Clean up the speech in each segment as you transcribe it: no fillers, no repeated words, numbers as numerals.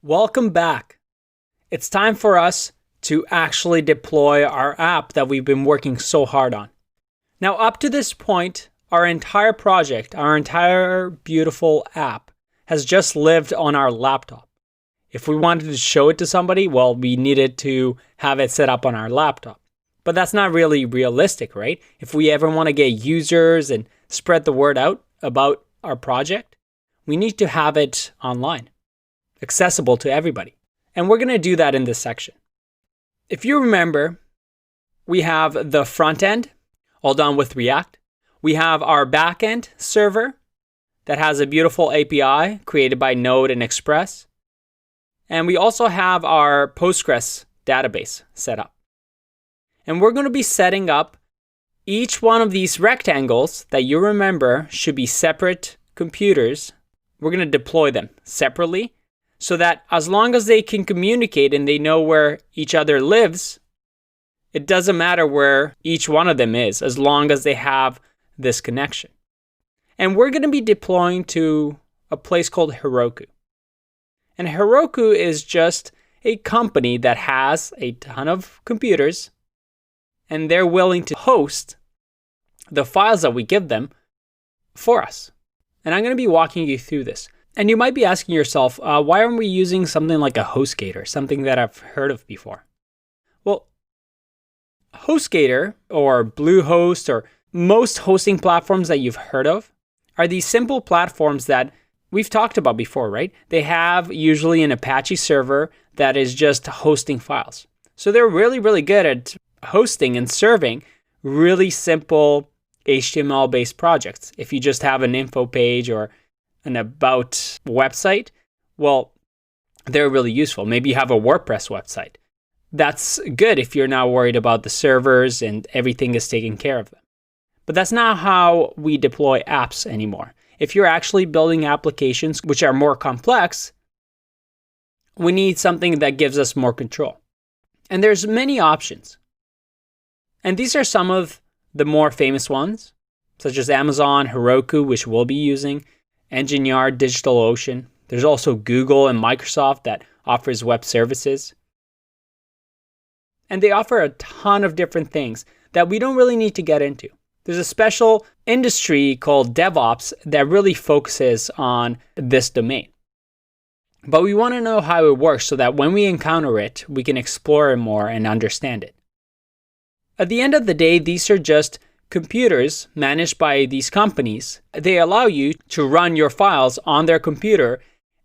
Welcome back. It's time for us to actually deploy our app that we've been working so hard on. Now, up to this point, our entire project, our entire beautiful app has just lived on our laptop. If we wanted to show it to somebody, well, we needed to have it set up on our laptop. But that's not really realistic, right? If we ever want to get users and spread the word out about our project, we need to have it online, accessible to everybody. And we're going to do that in this section. If you remember, we have the front end, all done with React. We have our backend server that has a beautiful API created by Node and Express. And we also have our Postgres database set up. And we're going to be setting up each one of these rectangles that you remember should be separate computers. We're going to deploy them separately so that as long as they can communicate and they know where each other lives, it doesn't matter where each one of them is as long as they have this connection. And we're going to be deploying to a place called Heroku. And Heroku is just a company that has a ton of computers and they're willing to host the files that we give them for us. And I'm going to be walking you through this. And you might be asking yourself, why aren't we using something like a HostGator, something that I've heard of before? Well, HostGator or Bluehost or most hosting platforms that you've heard of are these simple platforms that we've talked about before, right? They have usually an Apache server that is just hosting files. So they're really, really good at hosting and serving really simple HTML-based projects. If you just have an info page or an about website, well, they're really useful. Maybe you have a WordPress website. That's good if you're not worried about the servers and everything is taken care of them. But that's not how we deploy apps anymore. If you're actually building applications which are more complex, we need something that gives us more control. And there's many options. And these are some of the more famous ones, such as Amazon, Heroku, which we'll be using, EngineYard, DigitalOcean. There's also Google and Microsoft that offers web services. And they offer a ton of different things that we don't really need to get into. There's a special industry called DevOps that really focuses on this domain. But we want to know how it works so that when we encounter it, we can explore it more and understand it. At the end of the day, these are just computers managed by these companies. They allow you to run your files on their computer,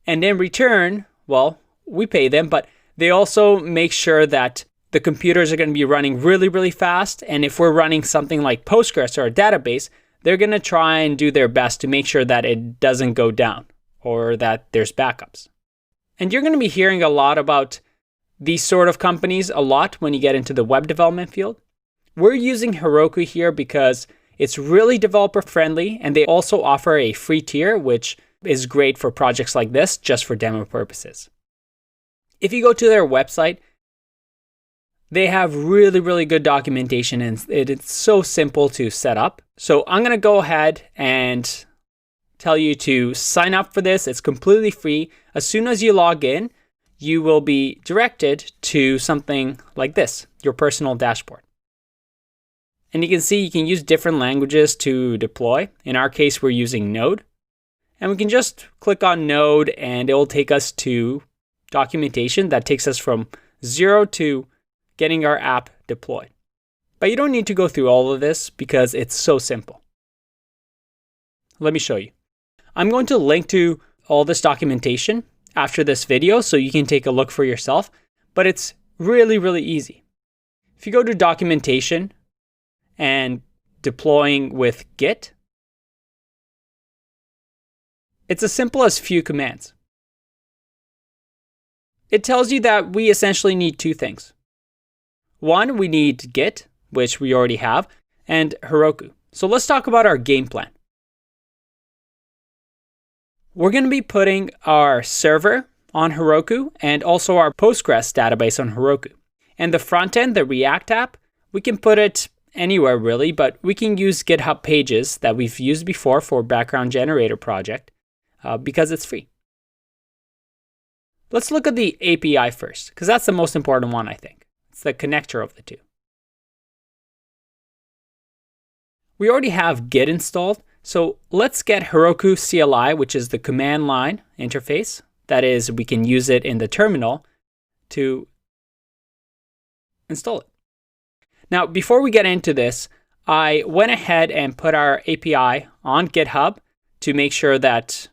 and in return, well, we pay them, but they also make sure that the computers are going to be running really, really fast. And if we're running something like Postgres or a database, they're going to try and do their best to make sure that it doesn't go down or that there's backups. And you're going to be hearing a lot about these sort of companies a lot when you get into the web development field. We're using Heroku here because it's really developer friendly and they also offer a free tier, which is great for projects like this, just for demo purposes. If you go to their website, they have really, really good documentation and it's so simple to set up. So I'm going to go ahead and tell you to sign up for this. It's completely free. As soon as you log in, you will be directed to something like this, your personal dashboard. And you can see you can use different languages to deploy. In our case, we're using Node. And we can just click on Node and it will take us to documentation that takes us from zero to getting our app deployed. But you don't need to go through all of this because it's so simple. Let me show you. I'm going to link to all this documentation after this video so you can take a look for yourself, but it's really, really easy. If you go to documentation and deploying with Git, it's as simple as few commands. It tells you that we essentially need two things. One, we need Git, which we already have, and Heroku. So let's talk about our game plan. We're going to be putting our server on Heroku and also our Postgres database on Heroku. And the front end, the React app, we can put it anywhere really, but we can use GitHub Pages that we've used before for background generator project because it's free. Let's look at the API first, because that's the most important one, I think. It's the connector of the two. We already have Git installed, so let's get Heroku CLI, which is the command line interface. That is, we can use it in the terminal to install it. Now, before we get into this, I went ahead and put our API on GitHub to make sure that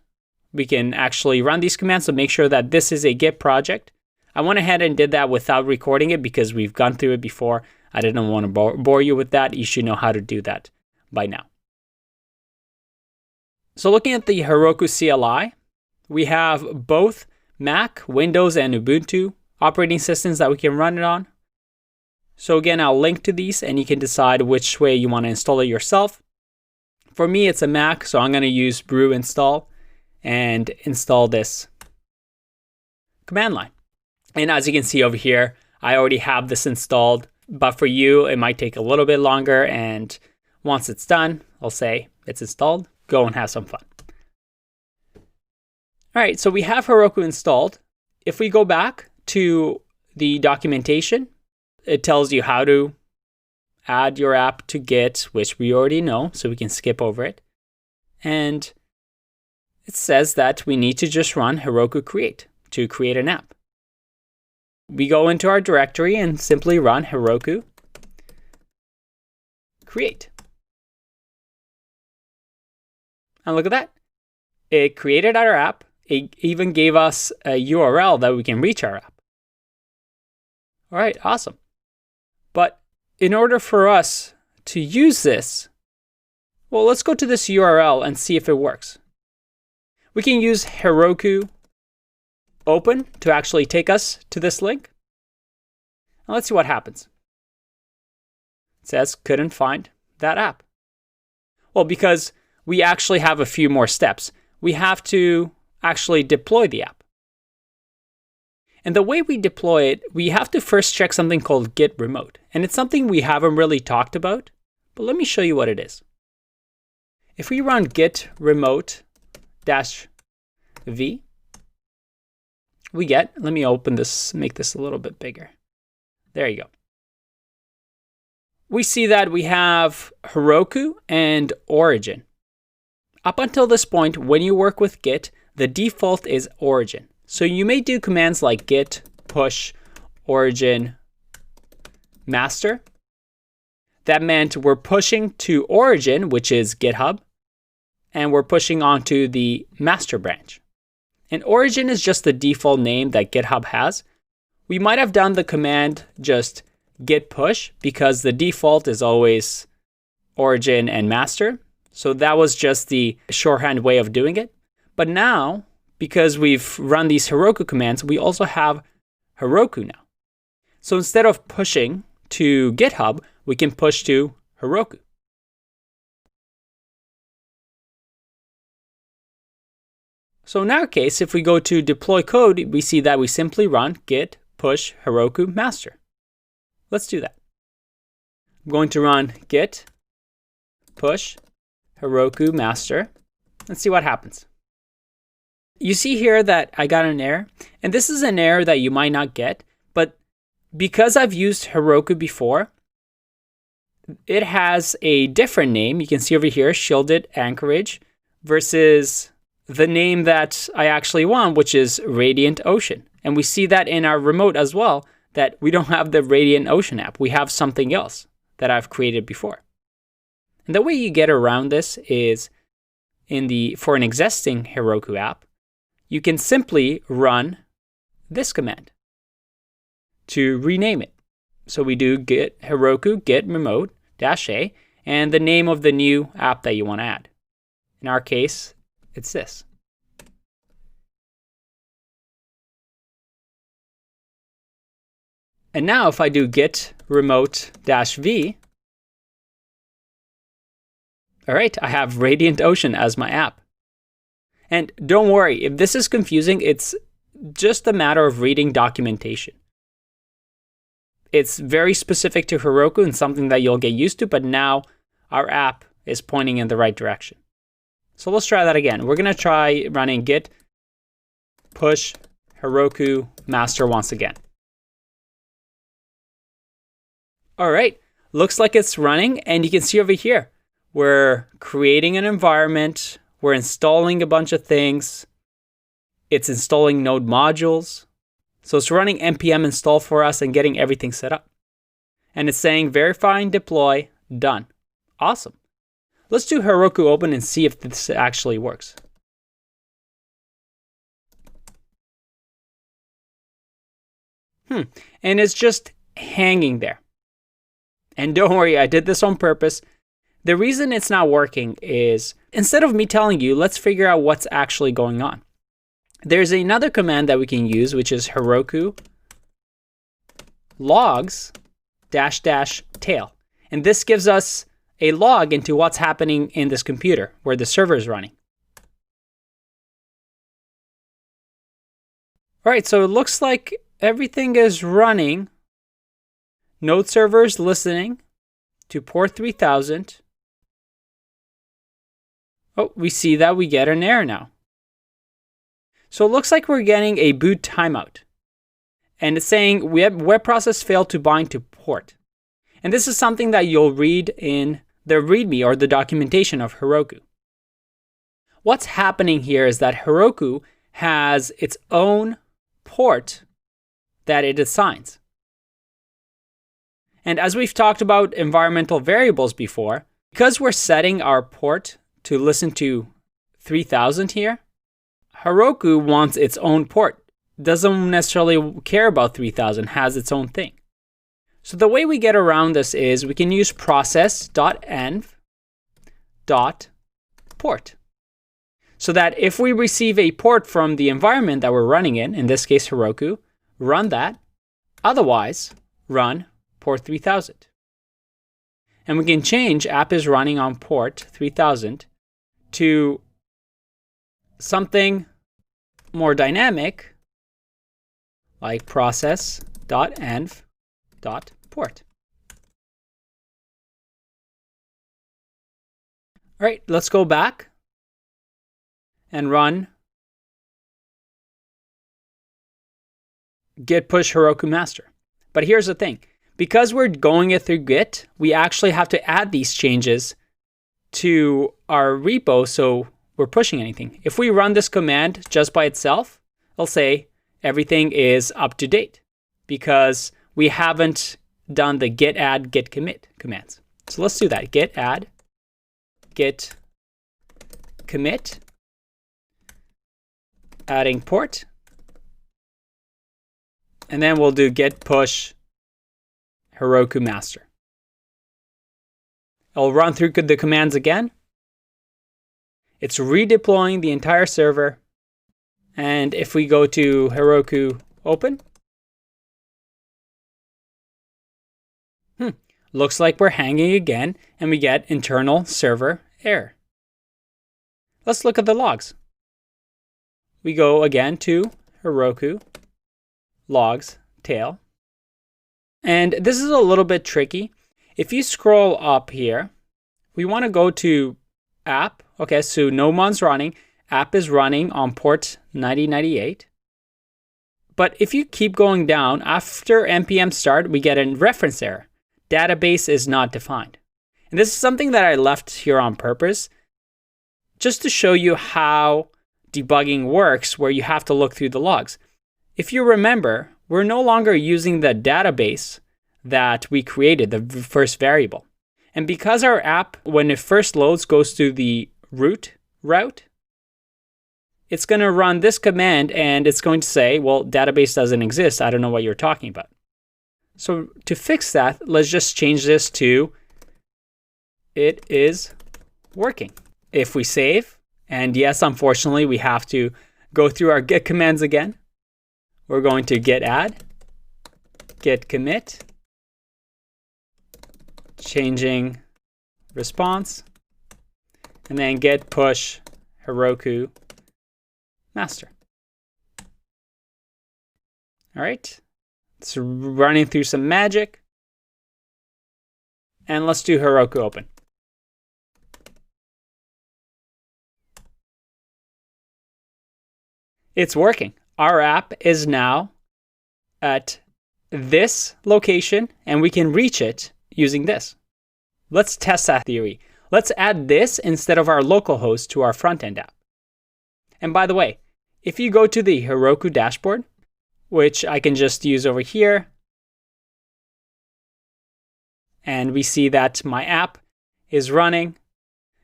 we can actually run these commands, so make sure that this is a Git project. I went ahead and did that without recording it because we've gone through it before. I didn't want to bore you with that. You should know how to do that by now. So looking at the Heroku CLI, we have both Mac, Windows, and Ubuntu operating systems that we can run it on. So again, I'll link to these and you can decide which way you want to install it yourself. For me, it's a Mac, so I'm going to use brew install and install this command line. And as you can see over here, I already have this installed, but for you, it might take a little bit longer. And once it's done, I'll say it's installed. Go and have some fun. All right, so we have Heroku installed. If we go back to the documentation, it tells you how to add your app to Git, which we already know, so we can skip over it. And it says that we need to just run Heroku create to create an app. We go into our directory and simply run Heroku create. And look at that. It created our app. It even gave us a URL that we can reach our app. All right, awesome. But in order for us to use this, well, let's go to this URL and see if it works. We can use Heroku open to actually take us to this link. Now let's see what happens. It says couldn't find that app. Well, because we actually have a few more steps. We have to actually deploy the app. And the way we deploy it, we have to first check something called Git remote. And it's something we haven't really talked about, but let me show you what it is. If we run git remote -v, we get, let me open this, make this a little bit bigger. There you go. We see that we have Heroku and Origin. Up until this point, when you work with Git, the default is Origin. So you may do commands like git push origin master. That meant we're pushing to origin, which is GitHub, and we're pushing onto the master branch. And origin is just the default name that GitHub has. We might have done the command just git push because the default is always origin and master. So that was just the shorthand way of doing it. But now, because we've run these Heroku commands, we also have Heroku now. So instead of pushing to GitHub, we can push to Heroku. So in our case, if we go to deploy code, we see that we simply run git push Heroku master. Let's do that. I'm going to run git push Heroku master. Let's see what happens. You see here that I got an error, and this is an error that you might not get, but because I've used Heroku before, it has a different name. You can see over here, shielded anchorage, versus the name that I actually want, which is Radiant Ocean. And we see that in our remote as well, that we don't have the Radiant Ocean app. We have something else that I've created before. And the way you get around this is for an existing Heroku app, you can simply run this command to rename it. So we do git Heroku git remote -a and the name of the new app that you want to add. In our case, it's this. And now if I do git remote -v, all right, I have Radiant Ocean as my app. And don't worry, if this is confusing, it's just a matter of reading documentation. It's very specific to Heroku and something that you'll get used to, but now our app is pointing in the right direction. So let's try that again. We're going to try running git push Heroku master once again. All right, looks like it's running, and you can see over here, we're creating an environment, we're installing a bunch of things, it's installing node modules. So it's running npm install for us and getting everything set up. And it's saying verify and deploy, done. Awesome. Let's do Heroku open and see if this actually works. And it's just hanging there. And don't worry, I did this on purpose. The reason it's not working is, instead of me telling you, let's figure out what's actually going on. There's another command that we can use, which is Heroku logs -- tail. And this gives us a log into what's happening in this computer where the server is running. All right, so it looks like everything is running. Node server is listening to port 3000. Oh, we see that we get an error now. So it looks like we're getting a boot timeout. And it's saying web process failed to bind to port. And this is something that you'll read in the README or the documentation of Heroku. What's happening here is that Heroku has its own port that it assigns. And as we've talked about environmental variables before, because we're setting our port to listen to 3000 here, Heroku wants its own port. Doesn't necessarily care about 3000, has its own thing. So the way we get around this is we can use process.env.port. So that if we receive a port from the environment that we're running in this case Heroku, run that. Otherwise, run port 3000. And we can change app is running on port 3000 to something more dynamic, like process.env.port. All right, let's go back and run git push Heroku master. But here's the thing. Because we're going it through Git, we actually have to add these changes to our repo so we're pushing anything. If we run this command just by itself, it'll say everything is up to date because we haven't done the git add, git commit commands. So let's do that. Git add, git commit, adding port, and then we'll do git push Heroku master. I'll run through the commands again. It's redeploying the entire server. And if we go to Heroku open, looks like we're hanging again and we get internal server error. Let's look at the logs. We go again to Heroku logs tail. And this is a little bit tricky. If you scroll up here, we want to go to app. Okay, so Nomon's running. App is running on port 9098. But if you keep going down, after npm start, we get a reference error. Database is not defined. And this is something that I left here on purpose, just to show you how debugging works, where you have to look through the logs. If you remember, we're no longer using the database that we created, the first variable. And because our app, when it first loads, goes through the root route, it's going to run this command and it's going to say, well, database doesn't exist. I don't know what you're talking about. So to fix that, let's just change this to it is working. If we save, and yes, unfortunately, we have to go through our git commands again. We're going to git add, git commit, changing response, and then git push Heroku master. All right, it's running through some magic. And let's do Heroku open. It's working. our app is now at this location and we can reach it using this. Let's test that theory. Let's add this instead of our localhost to our front-end app. And by the way, if you go to the Heroku dashboard, which I can just use over here, and we see that my app is running.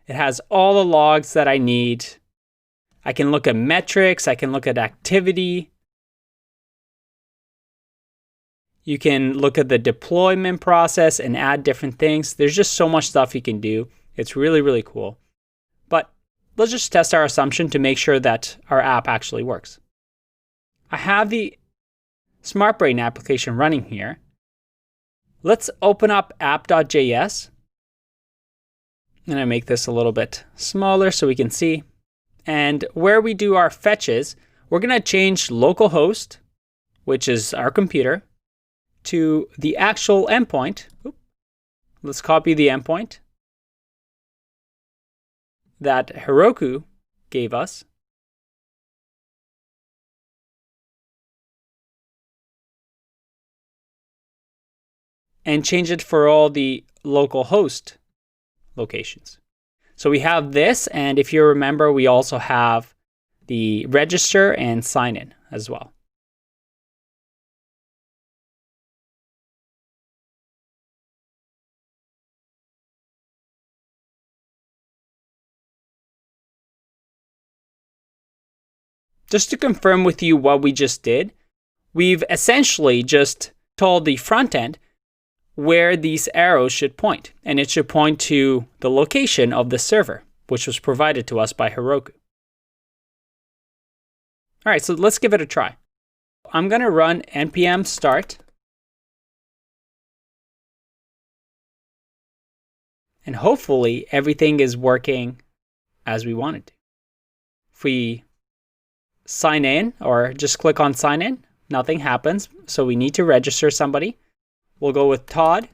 It has all the logs that I need. I can look at metrics. I can look at activity. You can look at the deployment process and add different things. There's just so much stuff you can do. It's really, really cool. But let's just test our assumption to make sure that our app actually works. I have the SmartBrain application running here. Let's open up app.js. And I make this a little bit smaller so we can see. And where we do our fetches, we're going to change localhost, which is our computer, to the actual endpoint. Let's copy the endpoint that Heroku gave us. And change it for all the localhost locations. So we have this, and if you remember, we also have the register and sign in as well. Just to confirm with you what we just did, we've essentially just told the front end where these arrows should point, and it should point to the location of the server, which was provided to us by Heroku. All right, so let's give it a try. I'm going to run npm start, and hopefully everything is working as we want it to. If we sign in or just click on sign in, nothing happens, so we need to register somebody. We'll go with Todd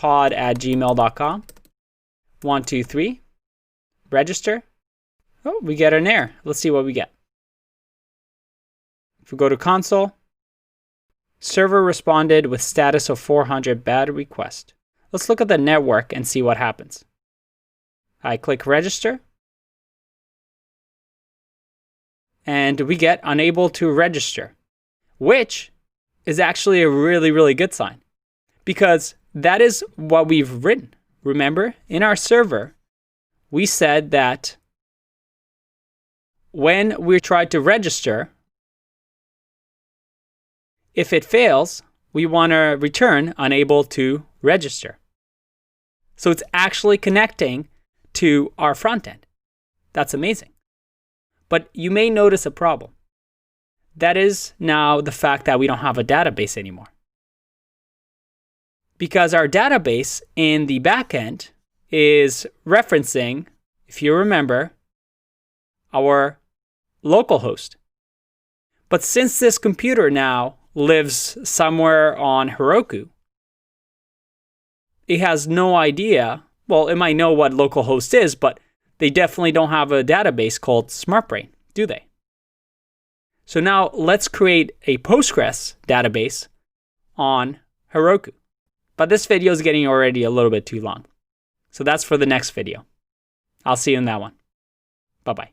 at gmail.com. 1, 2, 3. Register. Oh, we get an error. Let's see what we get. If we go to console, server responded with status of 400 bad request. Let's look at the network and see what happens. I click register. And we get unable to register, which is actually a really, really good sign, because that is what we've written. Remember, in our server, we said that when we try to register, if it fails, we want to return unable to register. So it's actually connecting to our front end. That's amazing. But you may notice a problem. That is now the fact that we don't have a database anymore. Because our database in the backend is referencing, if you remember, our localhost. But since this computer now lives somewhere on Heroku, it has no idea. Well, it might know what localhost is, but they definitely don't have a database called SmartBrain, do they? So now let's create a Postgres database on Heroku. But this video is getting already a little bit too long. So that's for the next video. I'll see you in that one. Bye-bye.